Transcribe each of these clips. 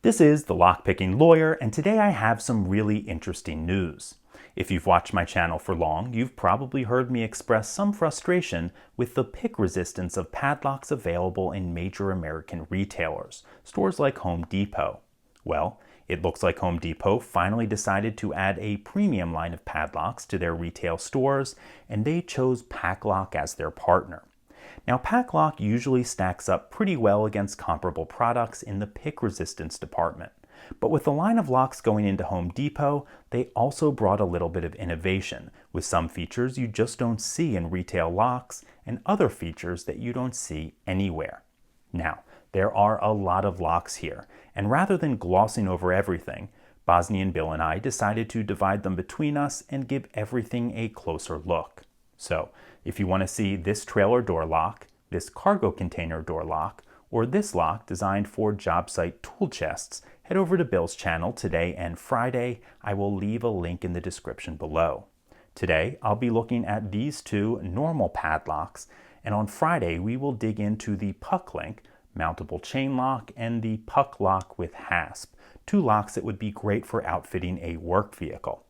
This is the Lockpicking Lawyer, and today I have some really interesting news. If you've watched my channel for long, you've probably heard me express some frustration with the pick resistance of padlocks available in major American retailers, stores like Home Depot. Well, it looks like Home Depot finally decided to add a premium line of padlocks to their retail stores, and they chose PacLock as their partner. Now, PacLock usually stacks up pretty well against comparable products in the pick resistance department. But with the line of locks going into Home Depot, they also brought a little bit of innovation, with some features you just don't see in retail locks and other features that you don't see anywhere. Now, there are a lot of locks here, and rather than glossing over everything, Bosnian Bill and I decided to divide them between us and give everything a closer look. So, if you want to see this trailer door lock, this cargo container door lock, or this lock designed for job site tool chests, head over to Bill's channel today and Friday. I will leave a link in the description below. Today, I'll be looking at these two normal padlocks, and on Friday, we will dig into the PacLock mountable chain lock and the PacLock with hasp, two locks that would be great for outfitting a work vehicle.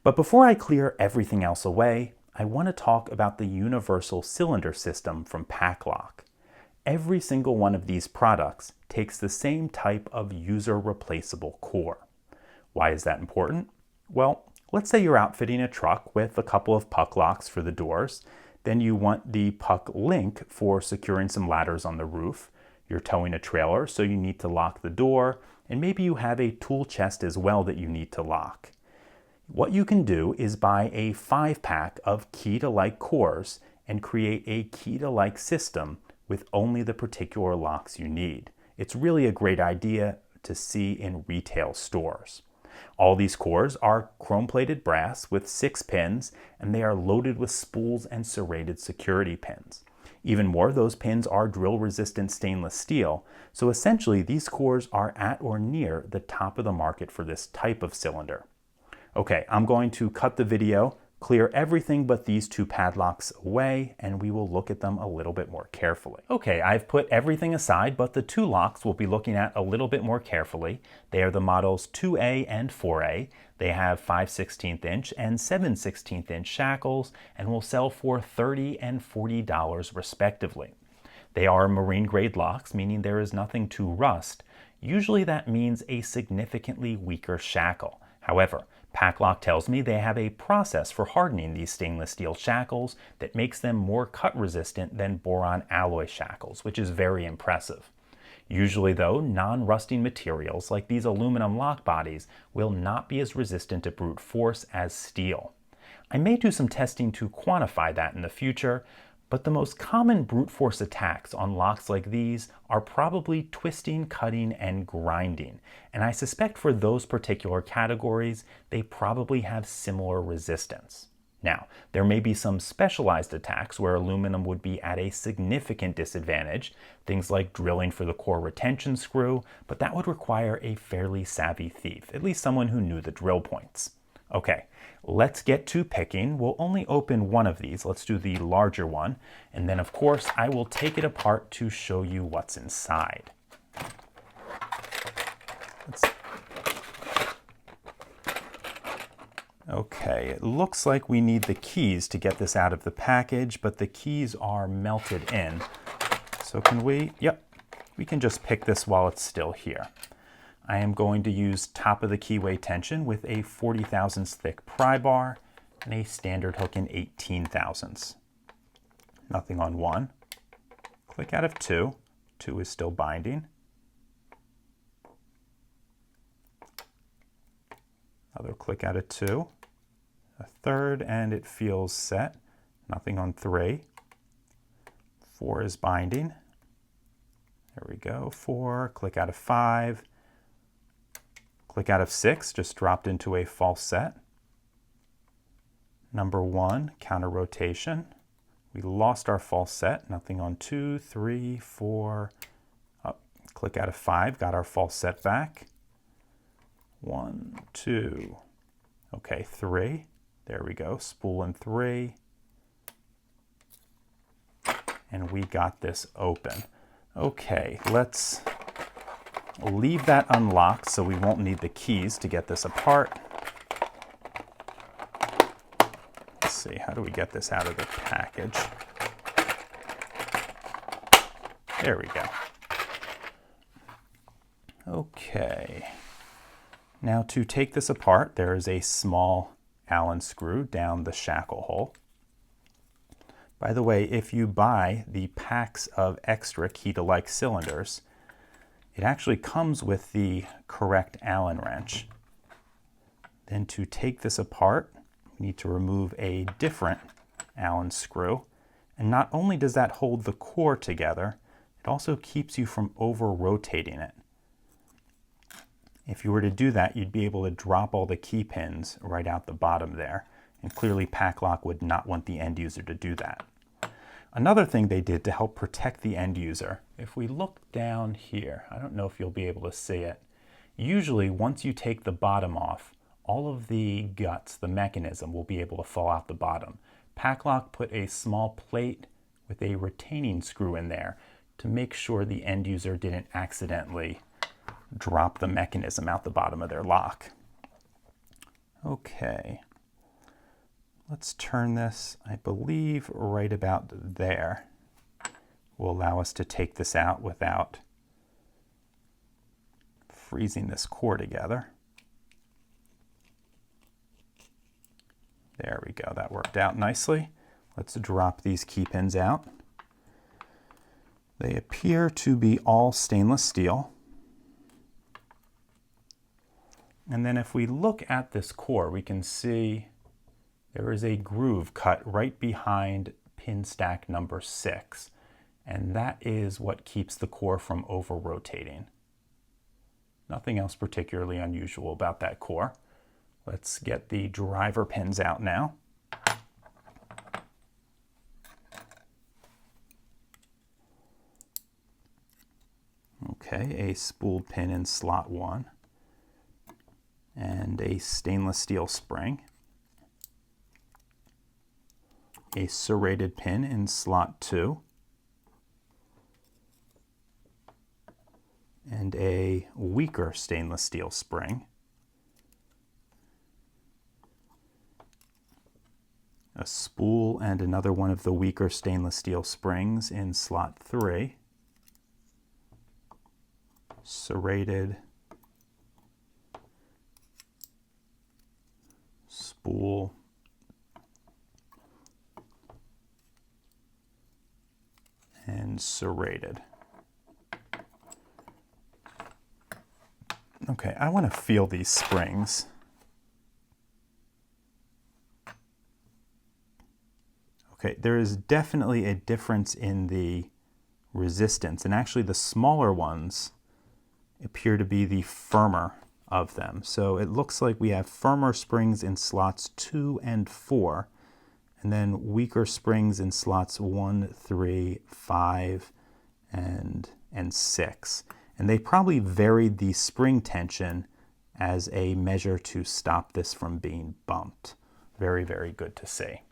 But before I clear everything else away, I want to talk about the universal cylinder system from PacLock. Every single one of these products takes the same type of user replaceable core. Why is that important? Well, let's say you're outfitting a truck with a couple of PacLocks for the doors, then you want the PacLink for securing some ladders on the roof. You're towing a trailer, so you need to lock the door, and maybe you have a tool chest as well that you need to lock. What you can do is buy a 5-pack of key-to-like cores and create a key-to-like system with only the particular locks you need. It's really a great idea to see in retail stores. All these cores are chrome-plated brass with 6 pins, and they are loaded with spools and serrated security pins. Even more, those pins are drill-resistant stainless steel, so essentially these cores are at or near the top of the market for this type of cylinder. Okay, I'm going to cut the video, clear everything but these two padlocks away, and we will look at them a little bit more carefully. Okay, I've put everything aside, but the two locks we'll be looking at a little bit more carefully. They are the models 2A and 4A. They have 5/16 inch and 7/16 inch shackles and will sell for $30 and $40 respectively. They are marine grade locks, meaning there is nothing to rust. Usually that means a significantly weaker shackle. However, PacLock tells me they have a process for hardening these stainless steel shackles that makes them more cut resistant than boron alloy shackles, which is very impressive. Usually though, non-rusting materials like these aluminum lock bodies will not be as resistant to brute force as steel. I may do some testing to quantify that in the future, but the most common brute force attacks on locks like these are probably twisting, cutting, and grinding. And I suspect for those particular categories, they probably have similar resistance. Now, there may be some specialized attacks where aluminum would be at a significant disadvantage, things like drilling for the core retention screw, but that would require a fairly savvy thief, at least someone who knew the drill points. Okay, let's get to picking. We'll only open one of these. Let's do the larger one. And then, of course, I will take it apart to show you what's inside. Okay, it looks like we need the keys to get this out of the package, but the keys are melted in. So can we? Yep, we can just pick this while it's still here. I am going to use top of the keyway tension with a 40 thousandths thick pry bar and a standard hook in 18 thousandths. Nothing on 1. Click out of 2. 2 is still binding. Another click out of 2. A third, and it feels set. Nothing on 3. 4 is binding. There we go. 4. Click out of 5. Click out of 6, just dropped into a false set. Number 1, counter rotation. We lost our false set, nothing on 2, 3, 4. Click out of 5, got our false set back. 1, 2. Okay, 3. There we go, spool in 3. And we got this open. Okay, let's We'll leave that unlocked so we won't need the keys to get this apart. Let's see, how do we get this out of the package? There we go. Okay. Now to take this apart, there is a small Allen screw down the shackle hole. By the way, if you buy the packs of extra key-to-like cylinders, it actually comes with the correct Allen wrench. Then to take this apart, we need to remove a different Allen screw. And not only does that hold the core together, it also keeps you from over-rotating it. If you were to do that, you'd be able to drop all the key pins right out the bottom there. And clearly PacLock would not want the end user to do that. Another thing they did to help protect the end user, if we look down here, I don't know if you'll be able to see it. Usually once you take the bottom off, all of the guts, the mechanism, will be able to fall out the bottom. PacLock put a small plate with a retaining screw in there to make sure the end user didn't accidentally drop the mechanism out the bottom of their lock. Okay. Let's turn this, I believe, right about there. Will allow us to take this out without freezing this core together. There we go, that worked out nicely. Let's drop these key pins out. They appear to be all stainless steel. And then if we look at this core, we can see there is a groove cut right behind pin stack number 6, and that is what keeps the core from over-rotating. Nothing else particularly unusual about that core. Let's get the driver pins out now. Okay, a spooled pin in slot 1 and a stainless steel spring. A serrated pin in slot 2, and a weaker stainless steel spring, a spool and another one of the weaker stainless steel springs in slot 3, serrated, spool, and serrated. Okay, I want to feel these springs. Okay, there is definitely a difference in the resistance, and actually the smaller ones appear to be the firmer of them. So it looks like we have firmer springs in slots 2 and 4, and then weaker springs in slots 1, 3, 5, and 6. And they probably varied the spring tension as a measure to stop this from being bumped. Very, very good to see.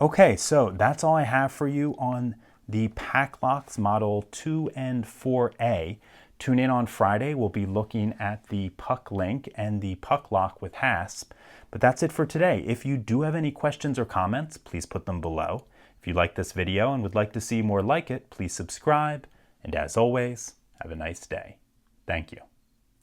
Okay, so that's all I have for you on the PacLocks Model 2 and 4A. Tune in on Friday. We'll be looking at the PacLink and the PacLock with hasp. But that's it for today. If you do have any questions or comments, please put them below. If you like this video and would like to see more like it, please subscribe. And as always, have a nice day. Thank you.